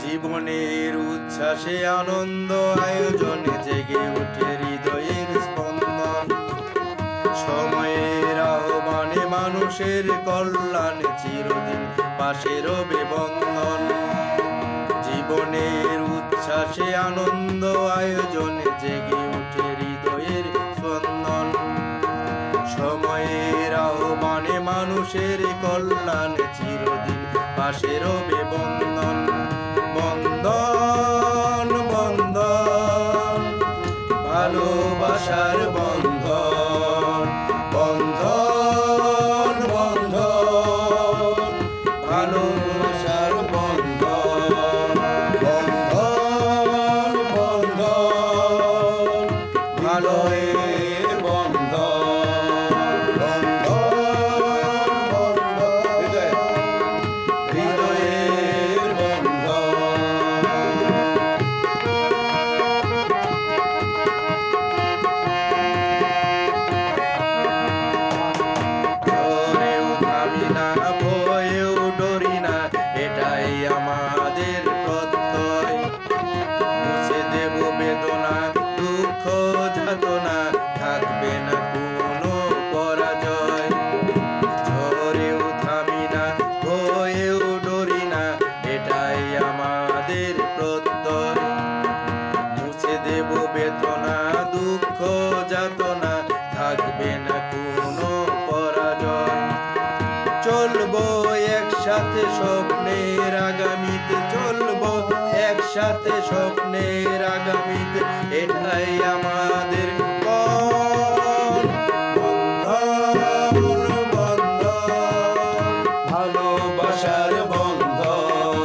জীবনের উচ্ছ্বাসে আনন্দ আয়োজনে জেগে ওঠে হৃদয়ের স্পন্দন। সময়ের আহ্বানে মানুষের কল্যাণে চিরদিন পাশে রবে বন্ধন। জীবনের উচ্ছ্বাসে আনন্দ আয়োজনে জেগে ওঠে হৃদয়ের স্পন্দন। সময়ের আহ্বানে মানুষের কল্যাণে চিরদিন পাশে রবে বন্ধন। বন্ধন বন্ধন ভালোবাসার বন্ধন। বন্ধন বন্ধন ভালোবাসার বন্ধন। বন্ধন বন্ধন ভালোয়ের বন্ধন। বন্ধন বন্ধন হৃদয়ের বন্ধন। ধরেও থামি না, ভয়েও ডরি না, এটাই আমাদের প্রত্যয়। মুছে দেব বেদনা, দুঃখ যাতনা, থাকবে না কোনো পরাজয়। ঝড়েও থামি না, ভয়েও ডরি না, এটাই আমাদের প্রত্যয়। মুছে দেব বেদনা, দুঃখ যাতনা, থাকবে না কোনো পরাজয়। চলবো একসাথে স্বপ্নের আগামীতে, চলবো একসাথে স্বপ্নের আগামীতে, এটাই আমাদের পথ। বন্ধন বন্ধন ভালোবাসার বন্ধন।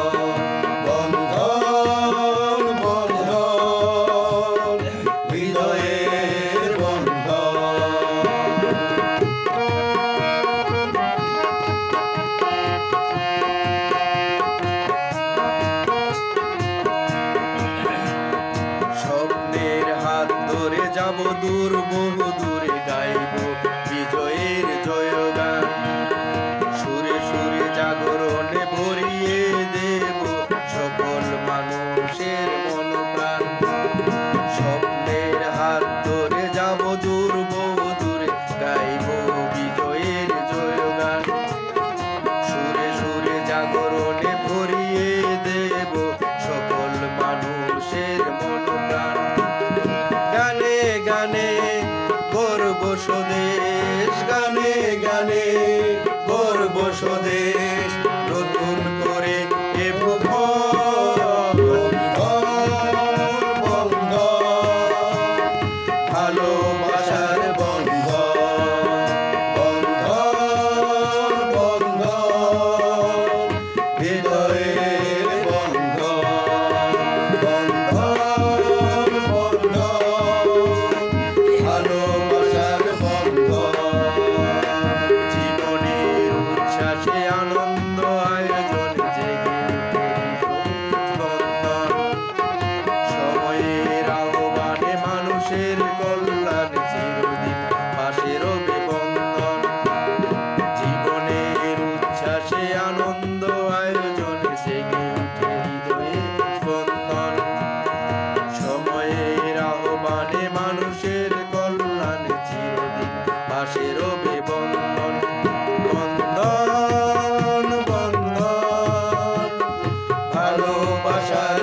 বন্ধন বন্ধন হৃদয়ের বন্ধন। স্বপ্নের হাত ধরে যাব দূর বহু দূরে, গাইব বিজয়ের জয়গান। সুরে সুরে জাগরণে ভরিয়ে দেব সকল মানুষের মনপ্রাণ। স্বপ্নের হাত ধরে যাব দূর বহু দূরে, গাইব বিজয়ের জয়গান। সুরে সুরে জাগরণে ভরিয়ে দেব সকল মানুষের মনপ্রাণ। গানে গানে গর্ব স্বদেশ, গানে গানে গর্ব স্বদেশ, নতুন করে এ ভুবন। বন্ধন বন্ধন ভালোবাসার বন্ধন। বন্ধন বন্ধন হৃদয়ের বন্ধন। বন্ধন বন্ধন ভালোবাসার বন্ধন। জীবনের উচ্ছ্বাসে আনন্দ আয়োজনে জেগে ওঠে স্পন্দন। সময়ের আহ্বানে মানুষের কল্যাণে চিরদিন পাশে রবে বন্ধন। জীবনের উচ্ছ্বাসে আনন্দ আয়োজনে জেগে ওঠে হৃদয়ের স্পন্দন। সময়ের আহ্বানে মানুষের কল্যাণে চিরদিন পাশে রবে বন্ধন। বন্ধন বন্ধন ভালোবাসার